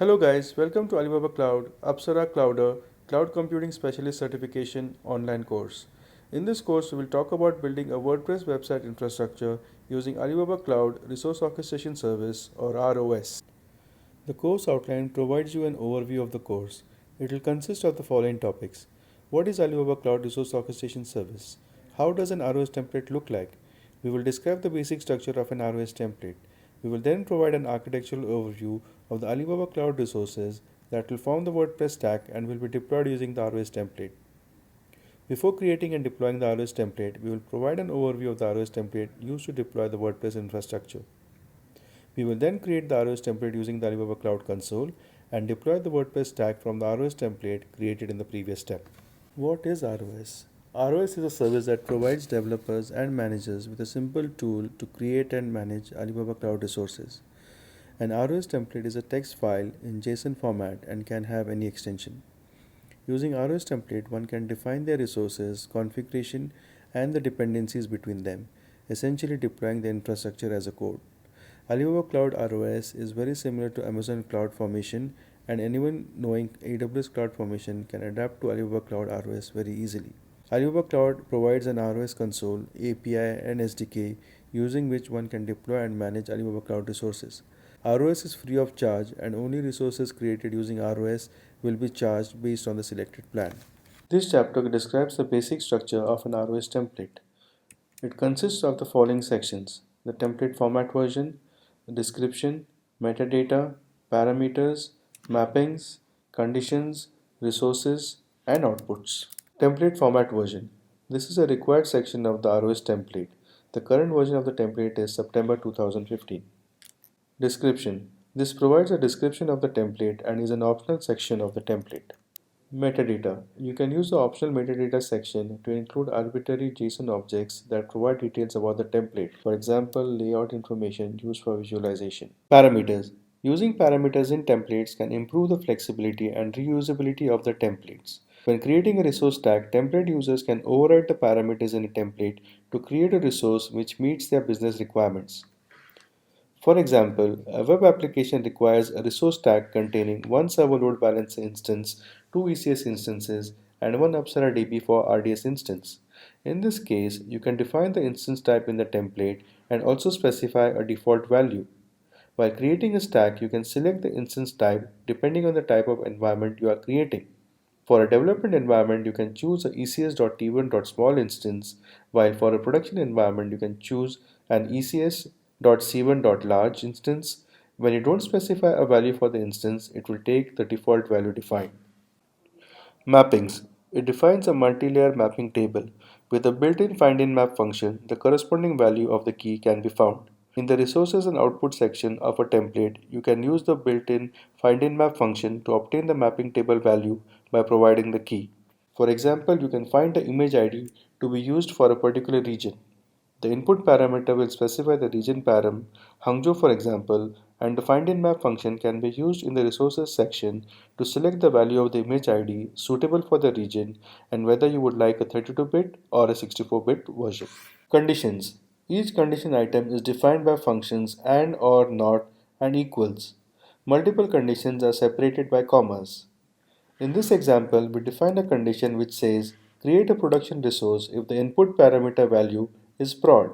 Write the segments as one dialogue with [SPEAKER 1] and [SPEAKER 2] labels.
[SPEAKER 1] Hello guys, welcome to Alibaba Cloud Apsara Clouder Cloud Computing Specialist Certification online course. In this course, we will talk about building a WordPress website infrastructure using Alibaba Cloud Resource Orchestration Service or ROS. The course outline provides you an overview of the course. It will consist of the following topics. What is Alibaba Cloud Resource Orchestration Service? How does an ROS template look like? We will describe the basic structure of an ROS template. We will then provide an architectural overview of the Alibaba Cloud resources that will form the WordPress stack and will be deployed using the ROS template. Before creating and deploying the ROS template, we will provide an overview of the ROS template used to deploy the WordPress infrastructure. We will then create the ROS template using the Alibaba Cloud Console and deploy the WordPress stack from the ROS template created in the previous step. What is ROS? ROS is a service that provides developers and managers with a simple tool to create and manage Alibaba Cloud resources. An ROS template is a text file in JSON format and can have any extension. Using ROS template, one can define their resources, configuration, and the dependencies between them, essentially deploying the infrastructure as a code. Alibaba Cloud ROS is very similar to Amazon Cloud Formation, and anyone knowing AWS Cloud Formation can adapt to Alibaba Cloud ROS very easily. Alibaba Cloud provides an ROS console, API, and SDK using which one can deploy and manage Alibaba Cloud resources. ROS is free of charge, and only resources created using ROS will be charged based on the selected plan. This chapter describes the basic structure of an ROS template. It consists of the following sections: the template format version, the description, metadata, parameters, mappings, conditions, resources, and outputs. Template format version. This is a required section of the ROS template. The current version of the template is September 2015. Description. This provides a description of the template and is an optional section of the template. Metadata. You can use the optional metadata section to include arbitrary JSON objects that provide details about the template, for example, layout information used for visualization. Parameters. Using parameters in templates can improve the flexibility and reusability of the templates. When creating a resource tag, template users can override the parameters in a template to create a resource which meets their business requirements. For example, a web application requires a resource tag containing one server load balancer instance, two ECS instances, and one Apsara DB for RDS instance. In this case, you can define the instance type in the template and also specify a default value. While creating a stack, you can select the instance type depending on the type of environment you are creating. For a development environment, you can choose a ecs.t1.small instance, while for a production environment, you can choose an ecs.c1.large instance. When you don't specify a value for the instance, it will take the default value defined. Mappings. It defines a multi-layer mapping table. With a built-in find-in-map function, the corresponding value of the key can be found. In the resources and output section of a template, you can use the built-in find-in-map function to obtain the mapping table value by providing the key. For example, you can find the image ID to be used for a particular region. The input parameter will specify the region param, Hangzhou for example, and the find-in-map function can be used in the resources section to select the value of the image ID suitable for the region and whether you would like a 32-bit or a 64-bit version. Conditions. Each condition item is defined by functions and or not and equals. Multiple conditions are separated by commas. In this example, we define a condition which says create a production resource if the input parameter value is prod.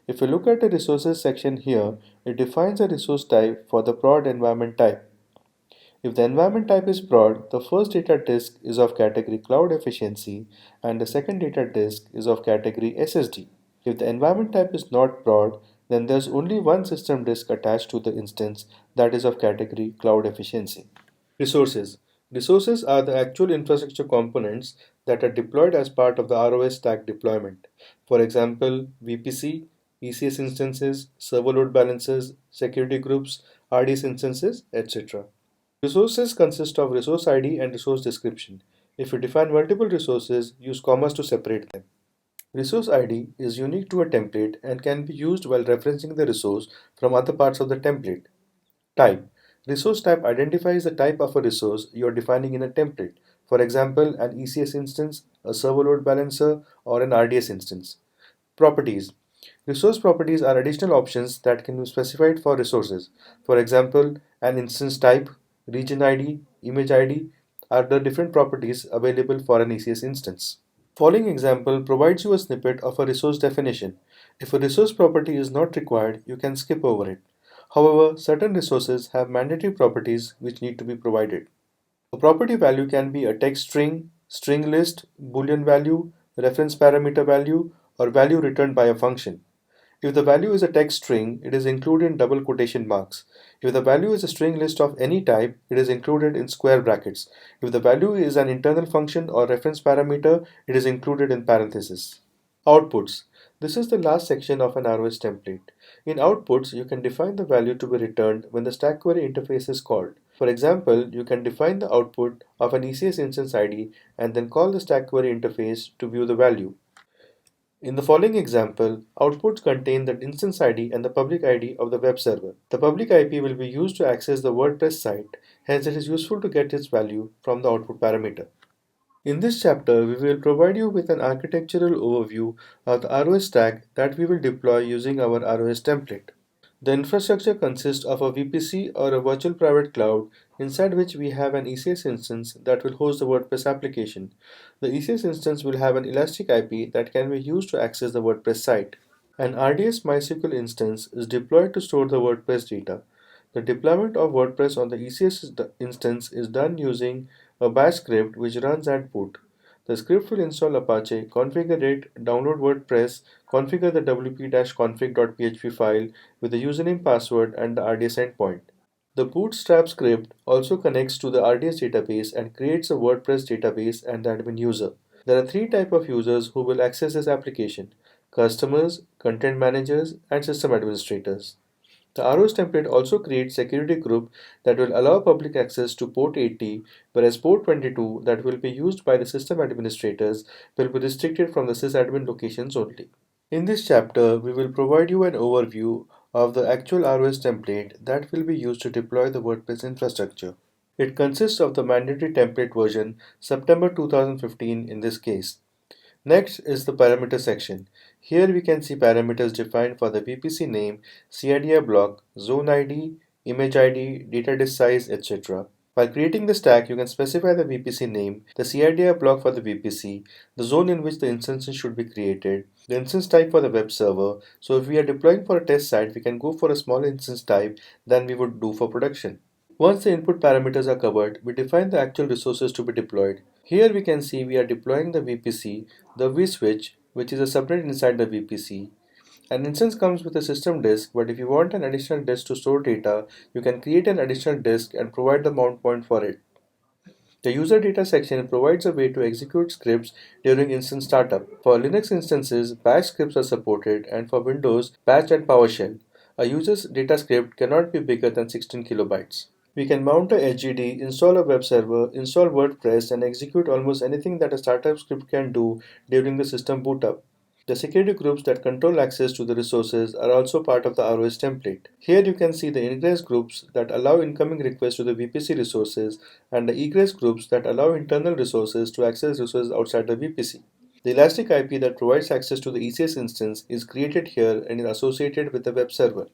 [SPEAKER 1] If you look at the resources section here, it defines a resource type for the prod environment type. If the environment type is prod, the first data disk is of category cloud efficiency and the second data disk is of category SSD. If the environment type is not prod, then there's only one system disk attached to the instance that is of category cloud efficiency. Resources. Resources are the actual infrastructure components that are deployed as part of the ROS stack deployment. For example, VPC, ECS instances, server load balancers, security groups, RDS instances, etc. Resources consist of resource ID and resource description. If you define multiple resources, use commas to separate them. Resource ID is unique to a template and can be used while referencing the resource from other parts of the template. Type. Resource type identifies the type of a resource you are defining in a template. For example, an ECS instance, a server load balancer, or an RDS instance. Properties. Resource properties are additional options that can be specified for resources. For example, an instance type, region ID, image ID are the different properties available for an ECS instance. Following example provides you a snippet of a resource definition. If a resource property is not required, you can skip over it. However, certain resources have mandatory properties which need to be provided. A property value can be a text string, string list, boolean value, reference parameter value, or value returned by a function. If the value is a text string, it is included in double quotation marks. If the value is a string list of any type, it is included in square brackets. If the value is an internal function or reference parameter, it is included in parentheses. Outputs. This is the last section of an ROS template. In outputs, you can define the value to be returned when the stack query interface is called. For example, you can define the output of an ECS instance ID and then call the stack query interface to view the value. In the following example, outputs contain the instance ID and the public ID of the web server. The public IP will be used to access the WordPress site, hence it is useful to get its value from the output parameter. In this chapter, we will provide you with an architectural overview of the ROS stack that we will deploy using our ROS template. The infrastructure consists of a VPC or a virtual private cloud inside which we have an ECS instance that will host the WordPress application. The ECS instance will have an elastic IP that can be used to access the WordPress site. An RDS MySQL instance is deployed to store the WordPress data. The deployment of WordPress on the ECS instance is done using a bash script which runs at boot. The script will install Apache, configure it, download WordPress, configure the wp-config.php file with the username, password, and the RDS endpoint. The bootstrap script also connects to the RDS database and creates a WordPress database and the admin user. There are three types of users who will access this application: customers, content managers, and system administrators. The ROS template also creates security group that will allow public access to port 80, whereas port 22 that will be used by the system administrators will be restricted from the sysadmin locations only. In this chapter, we will provide you an overview of the actual ROS template that will be used to deploy the WordPress infrastructure. It consists of the mandatory template version September 2015 in this case. Next is the parameter section. Here we can see parameters defined for the VPC name, CIDR block, zone ID, image ID, data disk size, etc. While creating the stack, you can specify the VPC name, the CIDR block for the VPC, the zone in which the instances should be created, the instance type for the web server. So if we are deploying for a test site, we can go for a smaller instance type than we would do for production. Once the input parameters are covered, we define the actual resources to be deployed. Here we can see we are deploying the VPC, the vSwitch, which is a subnet inside the VPC. An instance comes with a system disk, but if you want an additional disk to store data, you can create an additional disk and provide the mount point for it. The user data section provides a way to execute scripts during instance startup. For Linux instances, bash scripts are supported, and for Windows, batch and PowerShell. A user's data script cannot be bigger than 16 kilobytes. We can mount a HDD, install a web server, install WordPress, and execute almost anything that a startup script can do during the system boot up. The security groups that control access to the resources are also part of the ROS template. Here you can see the ingress groups that allow incoming requests to the VPC resources and the egress groups that allow internal resources to access resources outside the VPC. The elastic IP that provides access to the ECS instance is created here and is associated with the web server.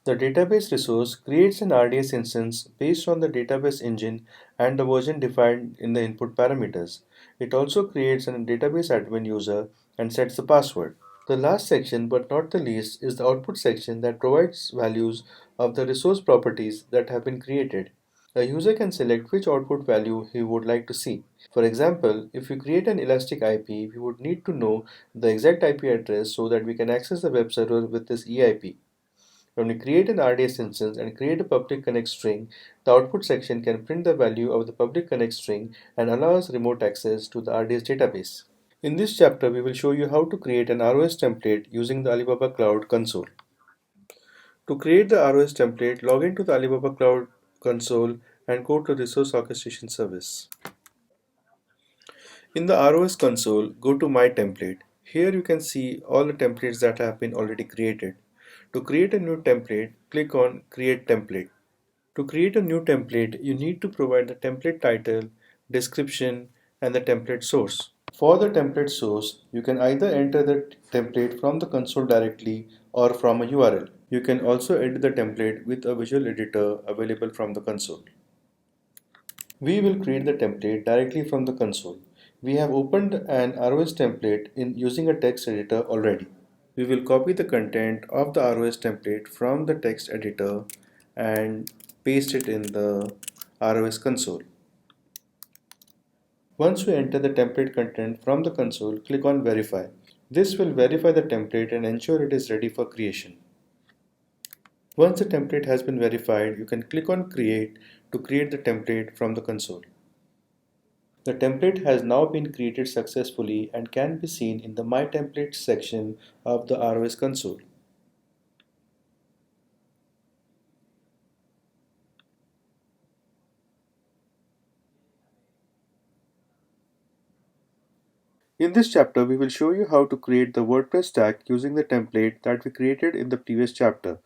[SPEAKER 1] The database resource creates an RDS instance based on the database engine and the version defined in the input parameters. It also creates a database admin user and sets the password. The last section, but not the least, is the output section that provides values of the resource properties that have been created. A user can select which output value he would like to see. For example, if we create an elastic IP, we would need to know the exact IP address so that we can access the web server with this EIP. When we create an RDS instance and create a public connect string, the output section can print the value of the public connect string and allow us remote access to the RDS database. In this chapter, we will show you how to create an ROS template using the Alibaba Cloud console. To create the ROS template, log into the Alibaba Cloud console and go to Resource Orchestration Service. In the ROS console, go to My Template. Here you can see all the templates that have been already created. To create a new template, click on Create Template. To create a new template, you need to provide the template title, description, and the template source. For the template source, you can either enter the template from the console directly or from a URL. You can also edit the template with a visual editor available from the console. We will create the template directly from the console. We have opened an ROS template in using a text editor already. We will copy the content of the ROS template from the text editor and paste it in the ROS console. Once we enter the template content from the console, click on Verify. This will verify the template and ensure it is ready for creation. Once the template has been verified, you can click on Create to create the template from the console. The template has now been created successfully and can be seen in the My Templates section of the ROS console. In this chapter, we will show you how to create the WordPress stack using the template that we created in the previous chapter.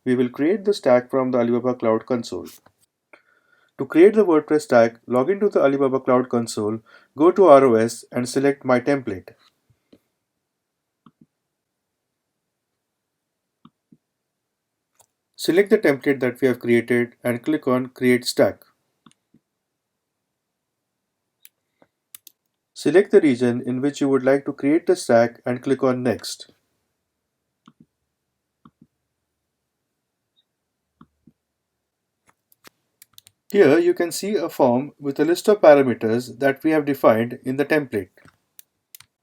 [SPEAKER 1] We will create the stack from the Alibaba Cloud console. To create the WordPress stack, log into the Alibaba Cloud console, go to ROS and select My Template. Select the template that we have created and click on Create Stack. Select the region in which you would like to create the stack and click on Next. Here you can see a form with a list of parameters that we have defined in the template.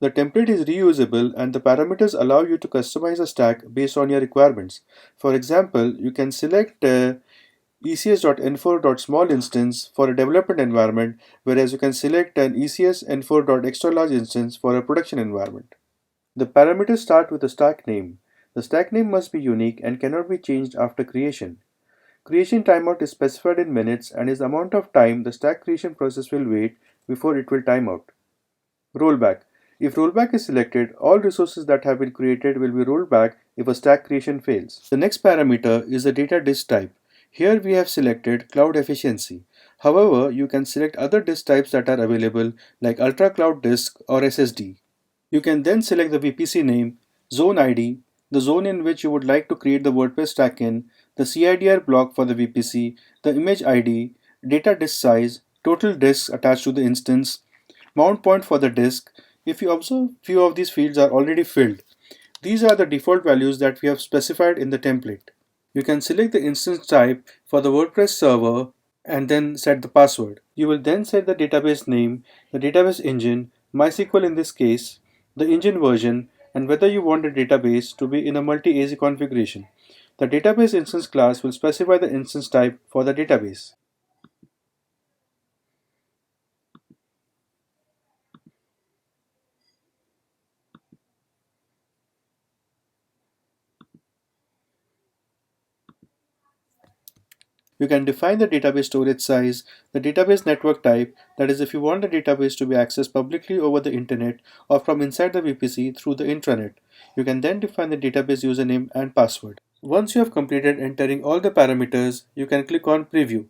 [SPEAKER 1] The template is reusable and the parameters allow you to customize a stack based on your requirements. For example, you can select ECS.n4.small instance for a development environment, whereas you can select an ECS.n4.extra large instance for a production environment. The parameters start with the stack name. The stack name must be unique and cannot be changed after creation. Creation timeout is specified in minutes and is the amount of time the stack creation process will wait before it will time out. Rollback. If rollback is selected, all resources that have been created will be rolled back if a stack creation fails. The next parameter is the data disk type. Here we have selected cloud efficiency. However, you can select other disk types that are available like Ultra Cloud Disk or SSD. You can then select the VPC name, zone ID, the zone in which you would like to create the WordPress stack in, the CIDR block for the VPC, the image ID, data disk size, total disks attached to the instance, mount point for the disk. If you observe, few of these fields are already filled. These are the default values that we have specified in the template. You can select the instance type for the WordPress server and then set the password. You will then set the database name, the database engine, MySQL in this case, the engine version, and whether you want the database to be in a multi-AZ configuration. The database instance class will specify the instance type for the database. You can define the database storage size, the database network type, that is if you want the database to be accessed publicly over the internet or from inside the VPC through the intranet. You can then define the database username and password. Once you have completed entering all the parameters, you can click on Preview.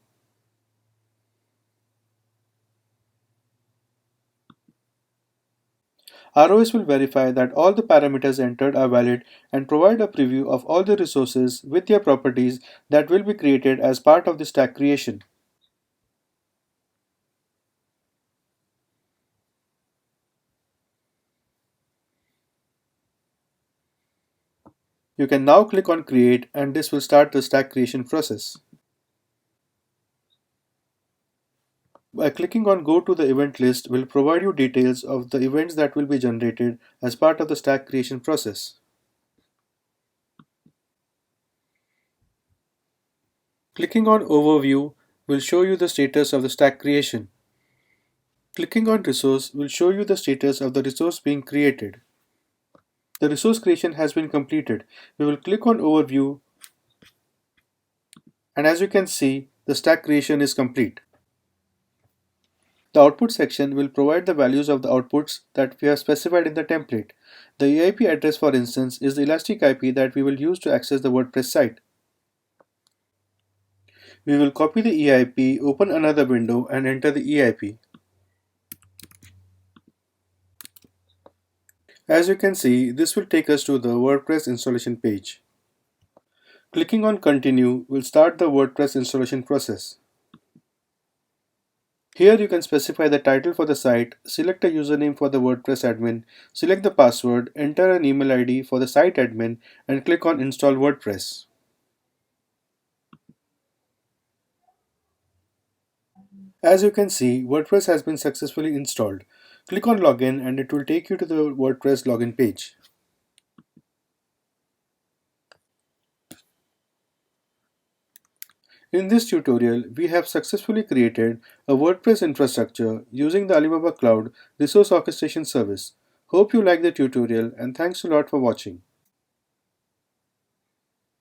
[SPEAKER 1] ROS will verify that all the parameters entered are valid and provide a preview of all the resources with their properties that will be created as part of the stack creation. You can now click on Create and this will start the stack creation process. By clicking on Go to the event list will provide you details of the events that will be generated as part of the stack creation process. Clicking on Overview will show you the status of the stack creation. Clicking on Resource will show you the status of the resource being created. The resource creation has been completed. We will click on Overview and as you can see, the stack creation is complete. The output section will provide the values of the outputs that we have specified in the template. The EIP address, for instance, is the elastic IP that we will use to access the WordPress site. We will copy the EIP, open another window and enter the EIP. As you can see, this will take us to the WordPress installation page. Clicking on Continue will start the WordPress installation process. Here you can specify the title for the site, select a username for the WordPress admin, select the password, enter an email ID for the site admin, and click on Install WordPress. As you can see, WordPress has been successfully installed. Click on Login and it will take you to the WordPress login page. In this tutorial, we have successfully created a WordPress infrastructure using the Alibaba Cloud Resource Orchestration Service. Hope you like the tutorial and thanks a lot for watching.